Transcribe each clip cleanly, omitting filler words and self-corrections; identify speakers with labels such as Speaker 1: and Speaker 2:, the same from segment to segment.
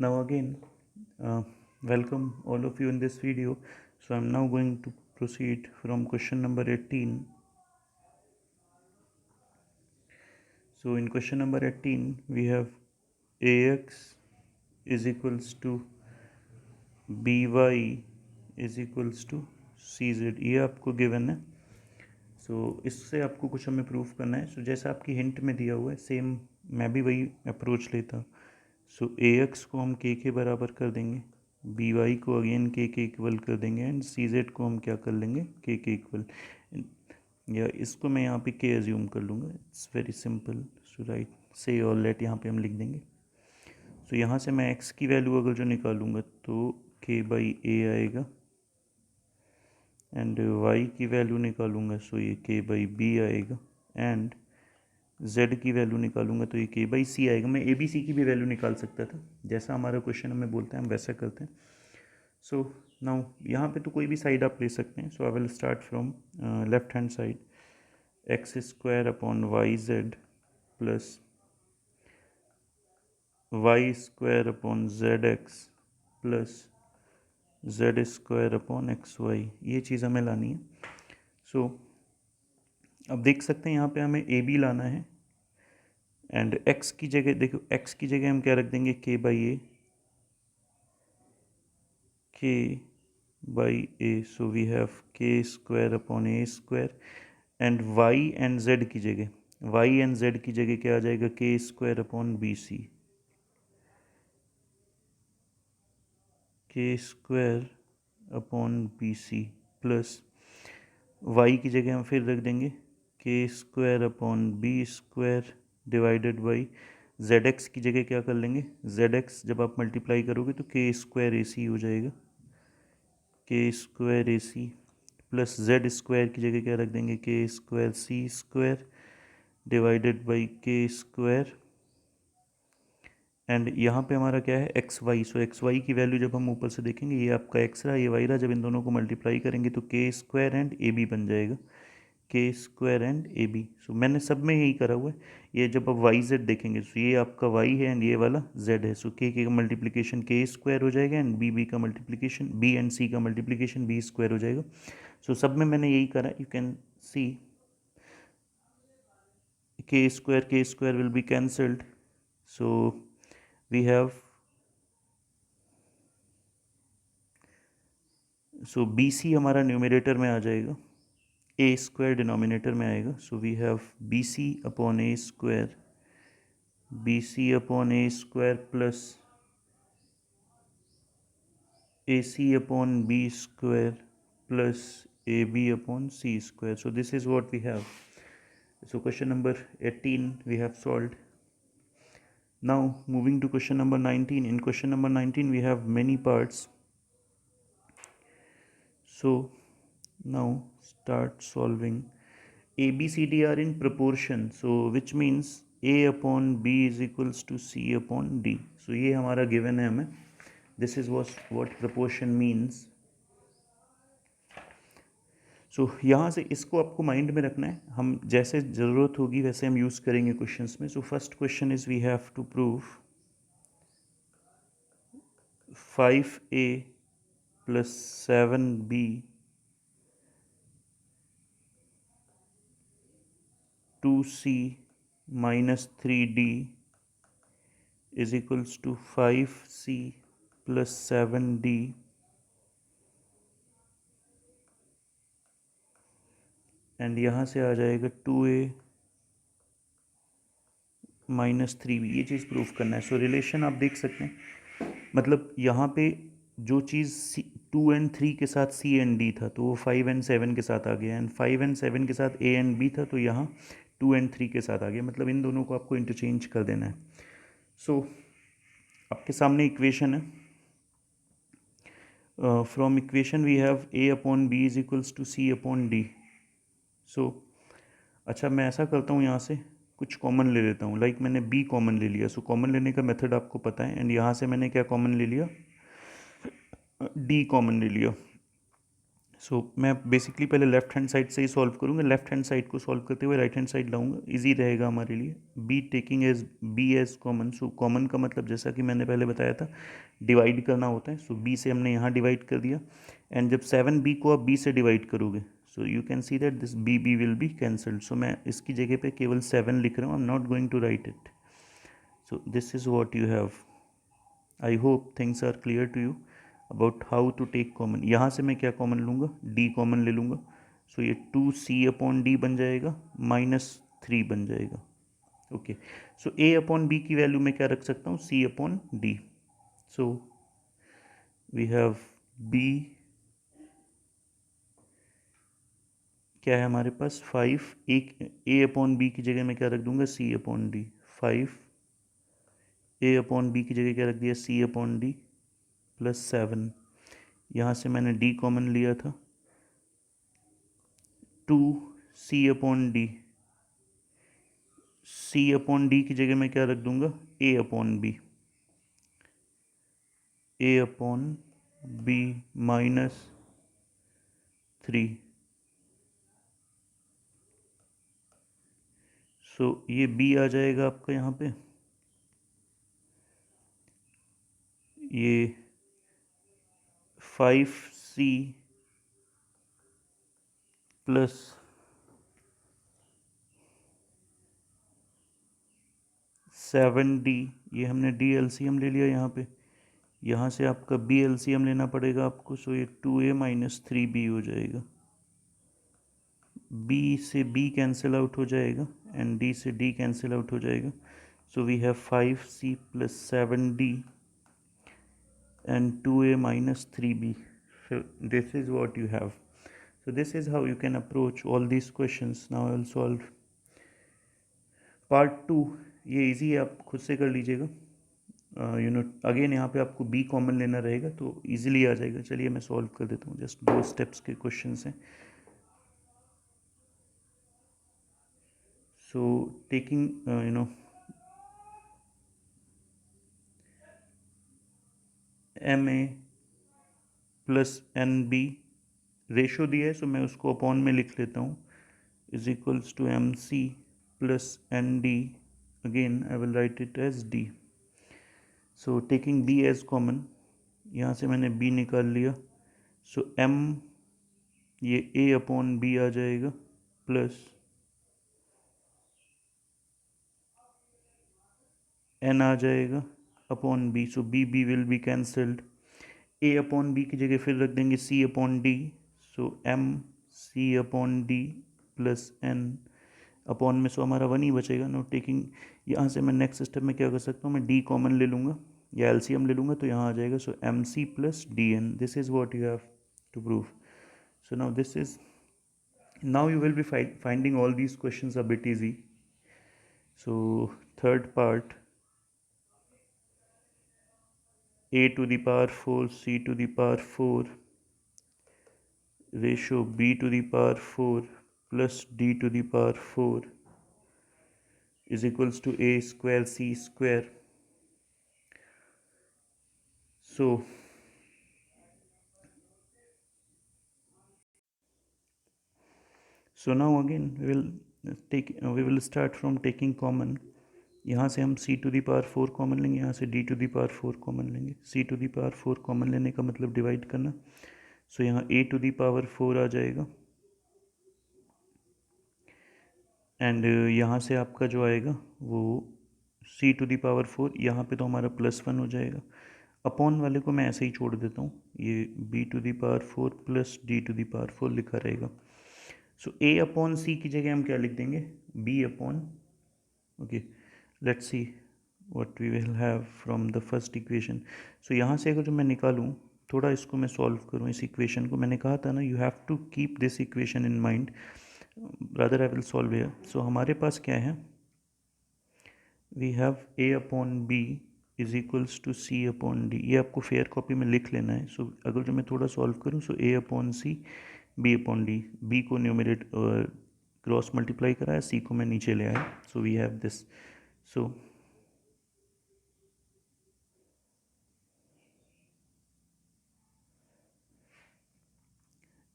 Speaker 1: Now again, welcome all of you in this video. So I'm now going to proceed from question number 18. So in question number 18, we have AX is equals to BY is equals to CZ. ये आपको given है. सो इससे आपको कुछ हमें proof करना है. सो जैसा आपकी हिंट में दिया हुआ है सेम मैं भी वही अप्रोच लेता. सो AX को हम K के बराबर कर देंगे, BY को अगेन K के इक्वल कर देंगे एंड CZ को हम क्या कर लेंगे K के इक्वल, या इसको मैं यहाँ पे K एज्यूम कर लूँगा. It's very simple. So right से और लेट यहाँ पे हम लिख देंगे. सो यहाँ से मैं X की वैल्यू अगर जो निकालूंगा तो K/A आएगा एंड Y की वैल्यू निकालूंगा सो ये K/B आएगा एंड Z की वैल्यू निकालूंगा तो ये K/C आएगा. मैं ABC की भी वैल्यू निकाल सकता था, जैसा हमारा क्वेश्चन हमें बोलता है हम वैसा करते हैं. सो नाउ यहाँ पे तो कोई भी साइड आप ले सकते हैं. So I will start from left hand side. x² upon YZ plus y² upon ZX plus Z² upon XY, ये चीज़ हमें लानी है. सो अब देख सकते हैं यहाँ पे हमें AB लाना है एंड x की जगह देखो, x की जगह हम क्या रख देंगे K/A. So we have K² upon A² and y and z की जगह क्या आ जाएगा K² upon BC. K² upon BC plus y की जगह हम फिर रख देंगे K² upon B² divided by ZX की जगह क्या कर लेंगे, ZX जब आप मल्टीप्लाई करोगे तो K² AC हो जाएगा, K² AC प्लस Z² की जगह क्या रख देंगे K² C² divided by K² and यहाँ पे हमारा क्या है XY. सो XY की वैल्यू जब हम ऊपर से देखेंगे ये आपका X रहा, ये Y रहा, जब इन दोनों को मल्टीप्लाई करेंगे तो K² एंड AB बन जाएगा, K² एंड AB. सो मैंने सब में यही करा हुआ है. ये जब आप YZ देखेंगे तो ये आपका Y है एंड ये वाला Z है. सो K का मल्टीप्लिकेशन K² हो जाएगा एंड B का मल्टीप्लिकेशन B एंड C का मल्टीप्लिकेशन B² हो जाएगा. सो सब में मैंने यही करा. You can see K² will be cancelled. So we have BC हमारा न्यूमरेटर में आ जाएगा, A² डिनोमिनेटर में आएगा. So we have BC upon A² plus AC upon B² plus AB upon C². So this is what we have. So question number 18 we have solved. Now moving to question number 19. In question number 19 we have many parts. So now start solving. A, B, C, D are in proportion. So which means A upon B is equals to C upon D. So ये हमारा given है हमें. This is what proportion means. सो यहाँ से इसको आपको mind में रखना है. हम जैसे ज़रूरत होगी वैसे हम यूज़ करेंगे क्वेश्चंस में. So first question is we have to prove 5A plus 7B to C minus 3D is equals to 5C plus 7D and यहाँ से आ जाएगा 2A माइनस 3B. ये चीज़ प्रूफ करना है. सो रिलेशन आप देख सकते हैं, मतलब यहाँ पे जो चीज़ 2 एंड 3 के साथ C एंड D था तो वो 5 एंड 7 के साथ आ गया एंड 5 एंड 7 के साथ A एंड B था तो यहाँ 2 एंड 3 के साथ आ गया. मतलब इन दोनों को आपको इंटरचेंज कर देना है. सो आपके सामने इक्वेशन है. From equation we have A upon B is equals to C upon D. So अच्छा मैं ऐसा करता हूँ, यहाँ से कुछ कॉमन ले लेता हूँ. लाइक मैंने B कॉमन ले लिया. सो कॉमन लेने का मेथड आपको पता है एंड यहाँ से मैंने क्या कॉमन ले लिया, D कॉमन ले लिया. सो मैं बेसिकली पहले लेफ्ट हैंड साइड से ही सॉल्व करूँगा, लेफ्ट हैंड साइड को सॉल्व करते हुए राइट हैंड साइड लाऊंगा, इजी रहेगा हमारे लिए। B taking as B as common, so common का मतलब जैसा कि मैंने पहले बताया था डिवाइड करना होता है। सो बी से हमने यहाँ डिवाइड कर दिया, एंड जब 7b को आप बी से डिवाइड करोगे so you can see that this B B will be cancelled. So मैं इसकी जगह पे केवल 7 लिख रहा हूँ, I am not going to write it. So this is what you have. I hope things are clear to you about how to take common. यहाँ से मैं क्या कॉमन लूँगा, डी कॉमन ले लूँगा। सो ये 2c/d बन जाएगा, -3 बन जाएगा। ओके, सो a/b की वैल्यू मैं क्या रख सकता हूँ, c/d। So we have b, क्या है हमारे पास 5, एक a/b की जगह मैं क्या रख दूंगा, c/d। 5 a/b की जगह क्या रख दिया, c/d प्लस 7। यहाँ से मैंने d कॉमन लिया था, 2c/d। c/d की जगह मैं क्या रख दूंगा, a/b। a/b -3। सो ये b आ जाएगा आपका यहाँ पे, ये 5c प्लस 7d। ये हमने d LCM ले लिया यहाँ पे, यहाँ से आपका b LCM लेना पड़ेगा आपको। सो ये 2a -3b हो जाएगा, b से b कैंसिल आउट हो जाएगा एंड d से d कैंसिल आउट हो जाएगा। So we have 5c plus 7d and 2a -3b. So this is what you have. So this is how you can approach all these questions. Now I will solve part 2। ये easy है, आप खुद से कर लीजिएगा। Again यहाँ पे आपको b कॉमन लेना रहेगा तो इजीली आ जाएगा। चलिए मैं सॉल्व कर देता हूँ, जस्ट 2 स्टेप्स के क्वेश्चन हैं। So taking ma plus NB ratio दिया है, सो मैं उसको अपॉन में लिख लेता हूँ, is equals to MC plus ND। Again I will write it as D। So taking B as common, यहाँ से मैंने B निकाल लिया। सो M ये A/B आ जाएगा प्लस N आ जाएगा upon B। So B B will be cancelled. A/B की जगह फिर रख देंगे C/D। सो M C/D plus N upon में, सो हमारा 1 ही बचेगा। नो टेकिंग, यहाँ से मैं नेक्स्ट स्टेप में क्या कर सकता हूँ, मैं D कॉमन ले लूँगा या LCM ले लूँगा, तो यहाँ आ जाएगा। So MC plus DN, this is what you have to prove. So now this is, now you will be finding all these questions a bit easy. So third part, a to the power 4 c to the power 4 ratio b to the power 4 plus d to the power 4 is equals to a square c square. So now again we will start from taking common. यहाँ से हम c to the power 4 common लेंगे, यहाँ से d to the power 4 common लेंगे। c to the power 4 common लेने का मतलब डिवाइड करना। सो यहाँ a to the power 4 आ जाएगा, एंड यहाँ से आपका जो आएगा वो c to the power 4, यहाँ पे तो हमारा +1 हो जाएगा। अपॉन वाले को मैं ऐसे ही छोड़ देता हूँ, ये b to the power 4 plus d to the power 4 लिखा रहेगा। सो a/c की जगह हम क्या लिख देंगे, b/, okay let's see what we will have from the first equation. So यहाँ से अगर जो मैं निकालूँ, थोड़ा इसको मैं सॉल्व करूँ इस इक्वेशन को, मैंने कहा था ना you have to keep this equation in mind, rather I will solve here. So हमारे पास क्या है, we have a/b is equals to c/d। ये आपको फेयर कॉपी में लिख लेना है। सो अगर जो मैं थोड़ा सॉल्व करूँ, सो a/c b/d, b को न्यूमरेट क्रॉस मल्टीप्लाई कराया, c को मैं नीचे ले आया। So we have this. So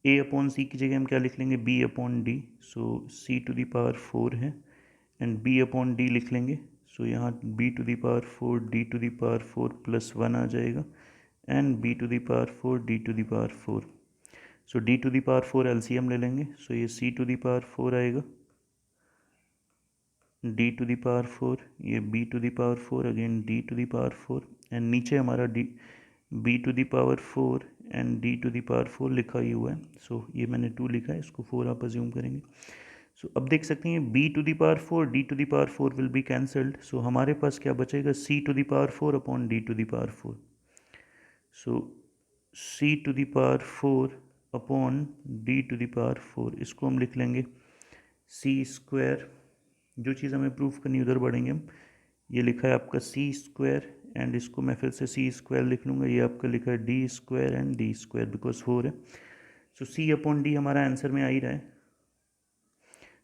Speaker 1: A upon C की जगह हम क्या लिख लेंगे, B upon D. So C to the power 4 है एंड बी अपॉन डी लिख लेंगे। सो यहाँ B to the power 4 D to the power 4 plus 1 आ जाएगा and B to the power 4 D to the power 4। So D to the power 4 LCM ले लेंगे। सो ये सी to the power 4 आएगा, D to the power 4, ये B to the power 4, again D to the power 4 and नीचे हमारा D B to the power 4 and D to the power 4 लिखा ही हुआ है। सो ये मैंने 2 लिखा है, इसको 4 आप अज्यूम करेंगे। सो अब देख सकते हैं B to the power 4 D to the power 4 will be cancelled. So हमारे पास क्या बचेगा, C to the power 4 upon D to the power 4। So C to the power 4 upon D to the power 4, इसको हम लिख लेंगे सी square. जो चीज़ हमें प्रूफ करनी उधर बढ़ेंगे हम। ये लिखा है आपका सी स्क्वायर एंड इसको मैं फिर से सी स्क्वायर लिख लूँगा। ये आपका लिखा है D square and D square because 4 है। सो सी अपॉन डी हमारा आंसर में आ ही रहा है।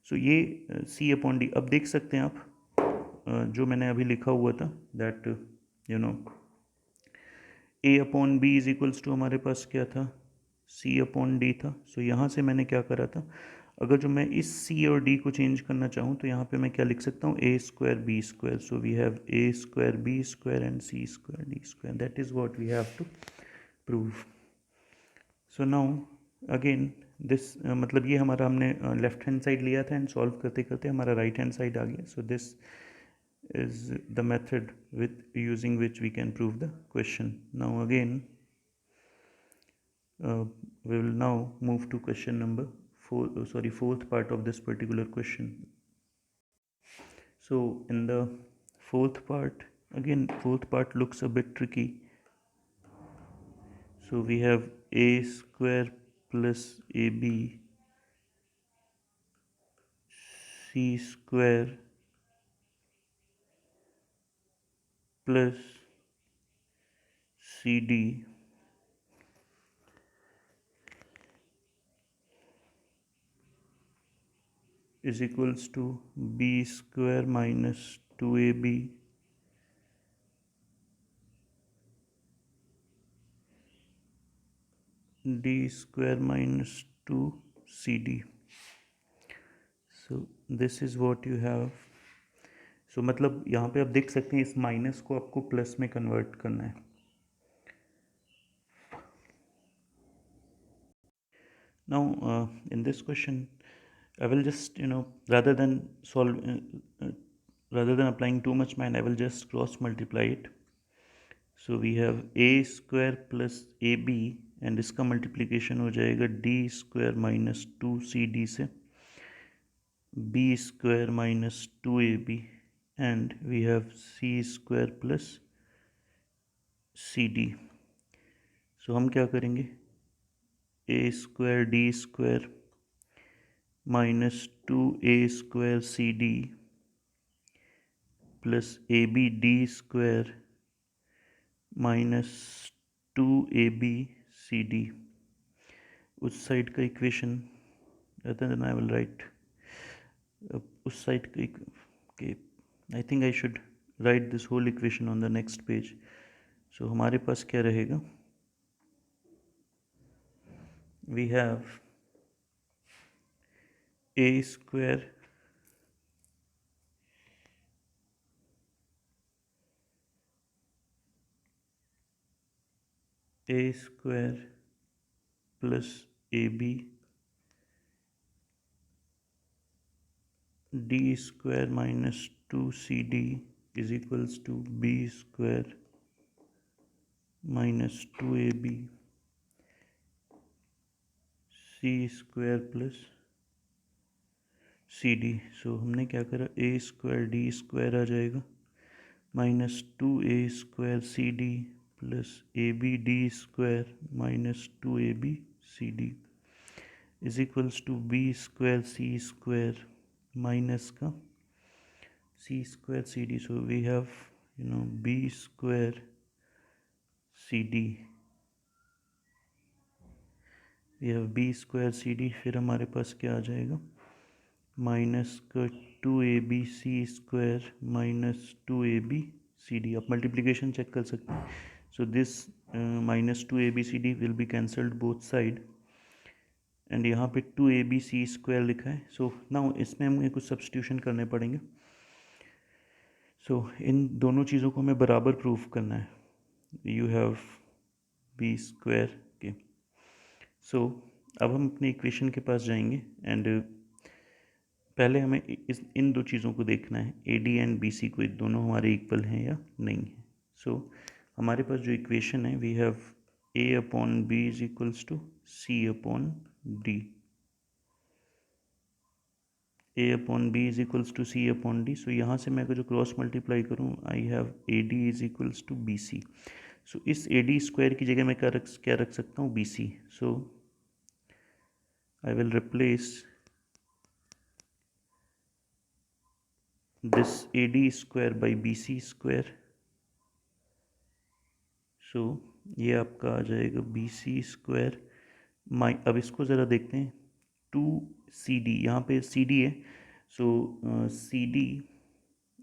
Speaker 1: सो ये सी अपॉन डी, अब देख सकते हैं आप जो मैंने अभी लिखा हुआ था that you know A upon B is equals to हमारे पास क्या था, सी अपॉन डी था। सो यहाँ से मैंने क्या करा था, अगर जो मैं इस सी और डी को चेंज करना चाहूँ तो यहाँ पे मैं क्या लिख सकता हूँ, A square B square. So we have A square B square and C square D square, that is what we have to prove. So now again this मतलब ये हमारा हमने लेफ्ट हैंड साइड लिया था एंड सॉल्व करते करते हमारा right hand side आ गया। So this is the method with using which we can prove the question. Now again we will now move to question number 4, fourth part of this particular question. So in the fourth part, again fourth part looks a bit tricky. So we have a square plus ab c square plus cd is equals to b square minus 2ab d square minus 2cd. So this is what you have. So मतलब यहाँ पे आप देख सकते हैं इस minus को आपको प्लस में कन्वर्ट करना है। Now in this question I will just rather than applying too much mind, I will just cross multiply it. So we have a square plus ab and इसका मल्टीप्लिकेशन हो जाएगा D square minus 2cd से b square minus 2ab and we have c square plus cd. So हम क्या करेंगे, a square d square minus 2a square cd plus ab d square minus 2ab cd. उस side का equation rather than I will write उस साइड के I think I should write this whole equation on the next page. So हमारे पास क्या रहेगा, we have A square plus A B d square minus 2cd is equals to b square minus 2ab c square plus cd. So हमने क्या करा, a square d square आ जाएगा minus 2a square cd plus ab d square minus 2ab cd is equals to b square c square minus का c square cd. so we have b square cd, we have b square cd. फिर हमारे पास क्या आ जाएगा, minus का 2abc square minus 2abcd. आप multiplication check कर सकते हैं. So this minus 2abcd will be cancelled both side and यहाँ पे 2abc² लिखा है. सो नाउ इसमें हमें कुछ सब्स्टिट्यूशन करने पड़ेंगे. सो इन दोनों चीज़ों को हमें बराबर प्रूफ करना है. You have b². के सो अब हम अपने इक्वेशन के पास जाएंगे एंड पहले हमें इन दो चीज़ों को देखना है, AD एंड BC को दोनों हमारे इक्वल हैं या नहीं है. सो हमारे पास जो इक्वेशन है, we have A/B is equals to C/D. A/B is equals to C/D. So यहाँ से मैं अगर जो क्रॉस मल्टीप्लाई करूँ, I have AD is equals to BC. So इस AD² की जगह मैं क्या रख सकता हूँ, BC. So I will replace this AD² by BC². सो ये आपका आ जाएगा BC². अब इसको ज़रा देखते हैं. 2CD, यहाँ पे CD है. सो CD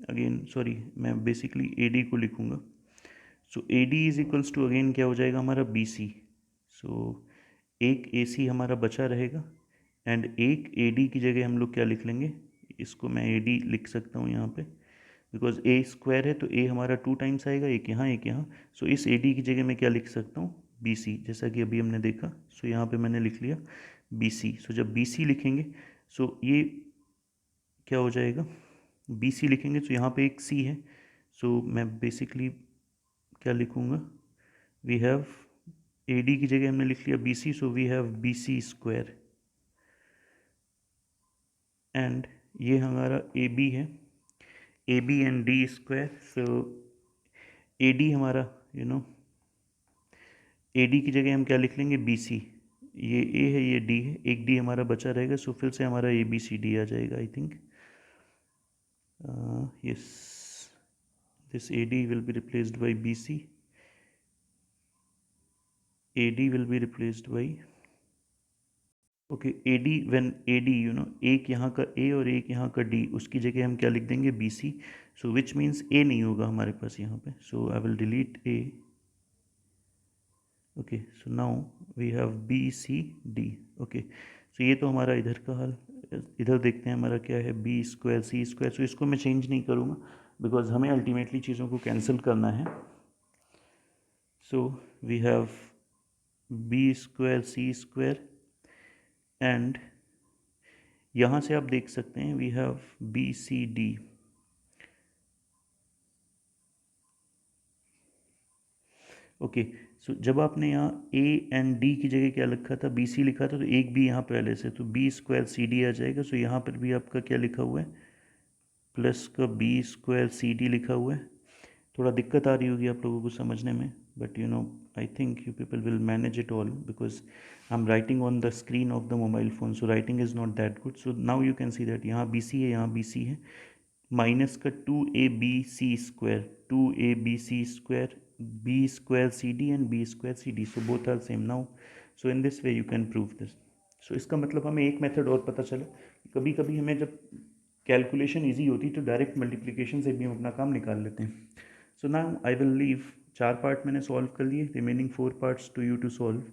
Speaker 1: अगेन, सॉरी, मैं बेसिकली AD को लिखूँगा. So AD is equals to again क्या हो जाएगा हमारा, BC. सो एक AC हमारा बचा रहेगा एंड एक AD की जगह हम लोग क्या लिख लेंगे, इसको मैं AD लिख सकता हूँ यहाँ पे, बिकॉज A² है तो A हमारा 2 टाइम्स आएगा, एक यहाँ एक यहाँ. सो इस AD की जगह मैं क्या लिख सकता हूँ, BC, जैसा कि अभी हमने देखा. सो यहाँ पे मैंने लिख लिया BC. सो जब BC लिखेंगे, सो ये क्या हो जाएगा, BC लिखेंगे तो यहाँ पे एक C है. सो मैं बेसिकली क्या लिखूँगा, वी हैव AD की जगह हमने लिख लिया BC. So we have BC². And ये हमारा AB है, AB and D². So AD हमारा AD की जगह हम क्या लिख लेंगे, BC. ये A है, ये D है, एक D हमारा बचा रहेगा. सो फिर से हमारा ABCD आ जाएगा, I think. Yes, this AD will be replaced by BC. AD will be replaced by, okay, AD when AD एक यहाँ का A और एक यहाँ का D, उसकी जगह हम क्या लिख देंगे, BC. So which means A नहीं होगा हमारे पास यहाँ पे. So I will delete A. Okay, so now we have BCD. Okay, so ये तो हमारा इधर का हाल. इधर देखते हैं हमारा क्या है, B² C². सो इसको मैं चेंज नहीं करूँगा बिकॉज हमें अल्टीमेटली चीज़ों को कैंसिल करना है. सो we have B² C² and यहाँ से आप देख सकते हैं वी हैव BCD. ओके, सो जब आपने यहाँ A एंड D की जगह क्या लिखा था, BC लिखा था, तो एक भी यहाँ पहले से, तो B² CD आ जाएगा. सो यहाँ पर भी आपका क्या लिखा हुआ है, प्लस का B² CD लिखा हुआ है. थोड़ा दिक्कत आ रही होगी आप लोगों को समझने में, but I think you people will manage it all because I am writing on the screen of the mobile phone. So writing is not that good. So now you can see that यहाँ BC है, यहाँ BC है, minus का 2ABC², 2ABC², B² CD and B² CD. So both are same now. So in this way you can prove this. So इसका मतलब हमें एक method और पता चला. कभी कभी हमें जब कैलकुलेशन ईजी होती तो डायरेक्ट मल्टीप्लिकेशन से भी हम अपना काम निकाल लेते हैं. So now I will leave 4 part मैंने सॉल्व कर लिए, remaining 4 parts to you to solve.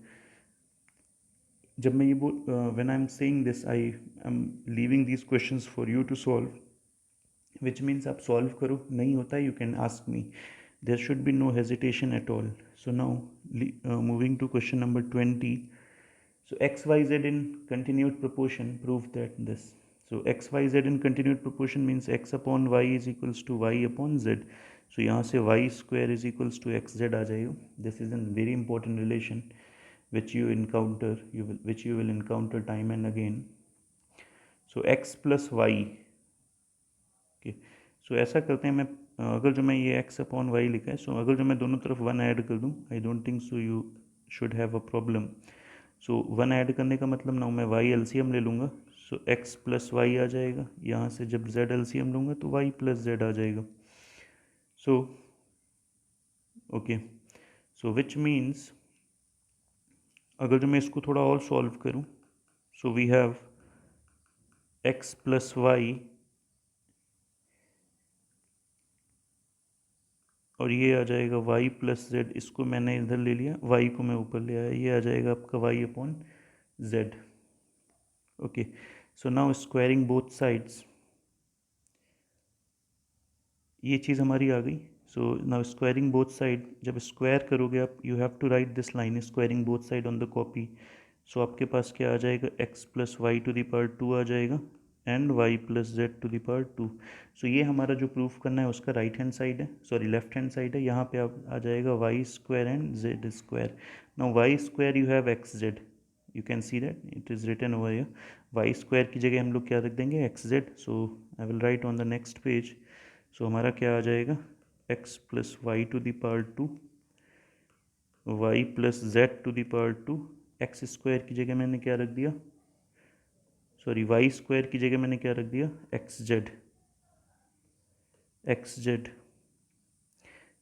Speaker 1: जब मैं ये when I am saying this, I am leaving these questions for you to solve, which means आप सॉल्व करो, नहीं होता you can ask me. There should be no hesitation at all. So now moving to question number 20. So x, y, z in continued proportion, prove that this. So x, y, z in continued proportion means x upon y is equals to y upon z. So यहाँ से y² is equals to xz आ जाएगा. This is a very important relation which you encounter, which you will encounter time and again. So x plus y. Okay. So ऐसा करते हैं, मैं अगर जो मैं ये x अपॉन वाई लिखा है, सो अगर जो मैं दोनों तरफ 1 ऐड कर दूँ, I don't think so you should have a problem. So 1 add करने का मतलब ना, मैं y LCM ले लूँगा. सो x प्लस वाई आ जाएगा. यहाँ से जब z LCM लूँगा तो y प्लस z आ जाएगा. So okay, so which means अगर जो मैं इसको थोड़ा और सॉल्व करूँ, so we have x plus Y और ये आ जाएगा y प्लस जेड. इसको मैंने इधर ले लिया, y को मैं ऊपर ले आया, ये आ जाएगा आपका y upon z. Okay, so now squaring both sides, ये चीज़ हमारी आ गई। So now squaring both side, जब स्क्वायर करोगे आप, you have to write this line squaring both side on the copy. So आपके पास क्या आ जाएगा, X plus Y to the power 2 आ जाएगा and Y plus Z to the power 2। So ये हमारा जो प्रूफ करना है उसका राइट हैंड साइड है, सॉरी लेफ्ट हैंड साइड है। यहाँ पे आप आ जाएगा Y square and Z square. Now Y square you have X Z, you can see that it is written over here. Y square की जगह हम लोग क्या रख देंगे, X Z. So I will write on the next page. So हमारा क्या आ जाएगा, X plus Y to the power 2, Y plus Z to the power 2। X square की जगह मैंने क्या रख दिया, सॉरी वाई स्क्वायर की जगह मैंने क्या रख दिया, x Z, x Z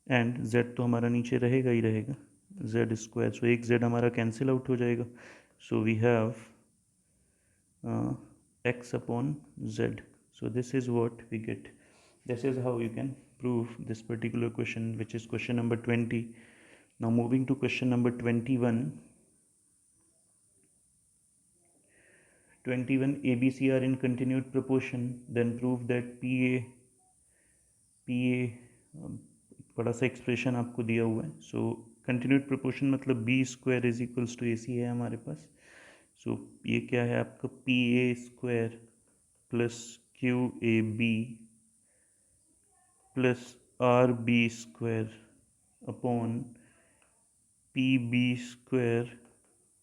Speaker 1: and Z तो हमारा नीचे रहेगा ही रहेगा, जेड स्क्वायर। सो एक जेड हमारा कैंसिल आउट हो जाएगा। So we have X upon Z. So this is what we get. This is how you can prove this particular question, which is question number 20. Now moving to question number 21. 21, ABC are in continued proportion, then prove that PA बड़ा सा expression आपको दिया हुआ है। So continued proportion मतलब B square is equals to AC है हमारे पास। सो ये क्या है आपका, PA square plus QAB plus RB square upon PB square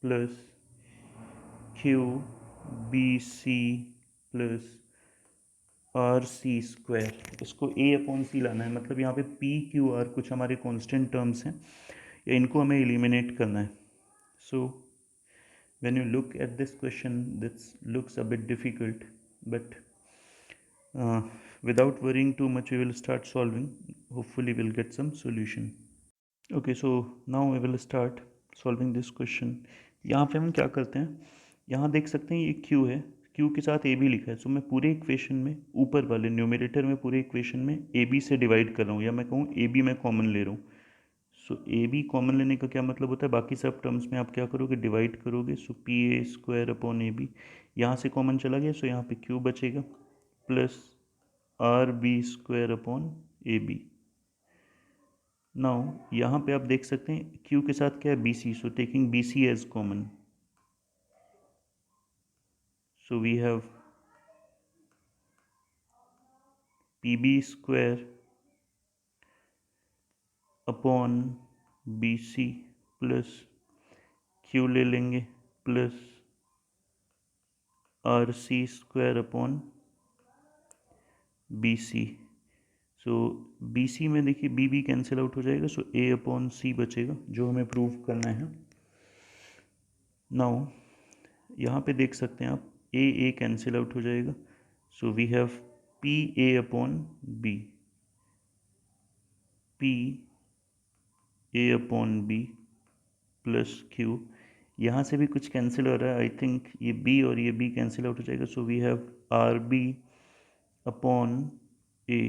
Speaker 1: plus QBC plus RC square. इसको A/C लाना है, मतलब यहाँ पे PQR कुछ हमारे कांस्टेंट टर्म्स हैं, या इनको हमें एलिमिनेट करना है। सो when you look at this question, this looks a bit difficult, but without worrying too much, we will start solving. Hopefully we'll get some solution. Okay, so now we will start solving this question. यहाँ पे हम क्या करते हैं, यहाँ देख सकते हैं ये Q है, Q के साथ AB लिखा है। सो मैं पूरे इक्वेशन में ऊपर वाले न्यूमरेटर में पूरे इक्वेशन में AB से डिवाइड कर रहा हूँ, या मैं कहूँ AB मैं कॉमन ले रहा हूँ। सो AB कॉमन लेने का क्या मतलब होता है, बाकी सब टर्म्स में आप क्या करोगे, डिवाइड करोगे। सो PA स्क्वायर अपॉन AB, यहाँ से कॉमन चला गया, सो यहाँ पे Q बचेगा plus RB square upon AB। Now यहाँ पे आप देख सकते हैं Q के साथ क्या है, BC। So taking BC as common, so we have PB square upon BC plus Q ले लेंगे plus RC square upon BC। So BC में देखिए BB कैंसिल आउट हो जाएगा, सो A/C बचेगा, जो हमें प्रूव करना है। नाउ यहाँ पे देख सकते हैं आप A कैंसिल आउट हो जाएगा, so we have PA/B, PA/B plus Q। यहाँ से भी कुछ कैंसिल हो रहा है, आई थिंक ये B और ये B कैंसिल आउट हो जाएगा, so we have RB upon A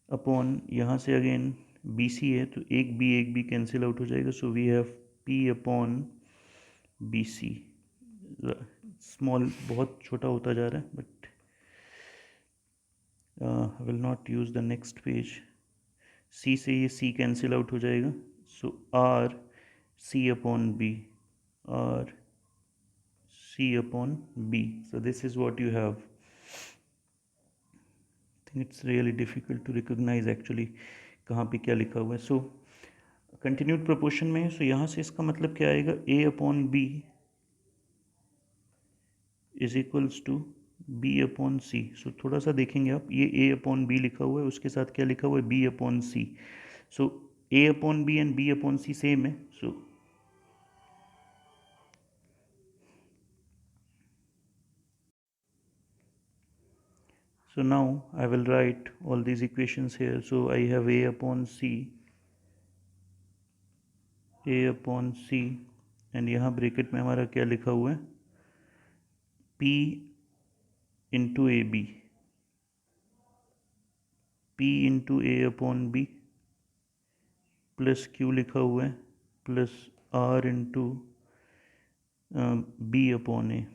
Speaker 1: upon, यहाँ से अगेन BC है तो एक B कैंसिल आउट हो जाएगा, so we have P/BC। Small बहुत छोटा होता जा रहा है, but I will not use the next page. C से ये C कैंसिल आउट हो जाएगा, so RC/B, RC/B। So this is what you have. Think it's really difficult to recognise actually कहाँ पे क्या लिखा हुआ है। सो कंटिन्यूड प्रोपोर्शन में है, सो यहाँ से इसका मतलब क्या आएगा, A/B is equals to B/C। सो थोड़ा सा देखेंगे आप, ये A/B लिखा हुआ है, उसके साथ क्या लिखा हुआ है, B/C। So A/B and B/C same है। So now I will write all these equations here. So I have A/C and यहाँ ब्रैकेट में हमारा क्या लिखा हुआ है, P into AB, P into A/B plus Q लिखा हुआ है plus R into B upon A,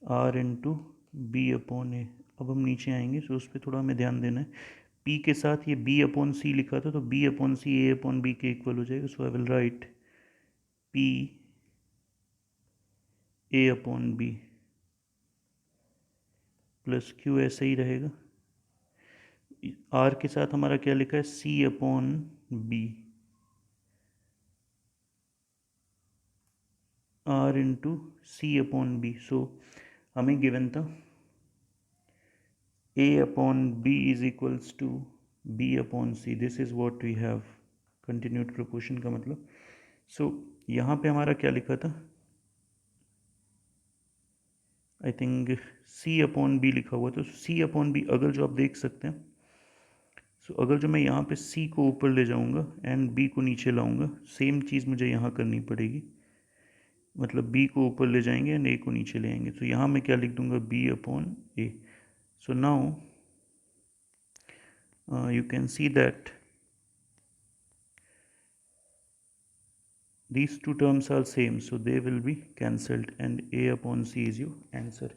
Speaker 1: R into B upon A. अब हम नीचे आएंगे तो उस पर थोड़ा हमें ध्यान देना है। पी के साथ ये बी अपॉन सी लिखा था, तो B upon C A upon B के इक्वल हो जाएगा। So I will write P A upon B plus Q, ऐसे ही रहेगा। आर के साथ हमारा क्या लिखा है, C upon B, R into C upon B. So हमें गिवन था a upon b is equals to b upon c. This is what we have. Continued proportion का मतलब, so यहाँ पे हमारा क्या लिखा था, I think c upon b लिखा हुआ था। तो c अपॉन b अगर जो आप देख सकते हैं, सो अगर जो मैं यहाँ पे c को ऊपर ले जाऊँगा एंड b को नीचे लाऊँगा, सेम चीज़ मुझे यहाँ करनी पड़ेगी। मतलब b को ऊपर ले जाएंगे एंड a को नीचे ले आएंगे। तो यहाँ मैं क्या लिख दूँगा, b upon a। So now you can see that these two terms are same, so they will be cancelled and a upon c is your answer.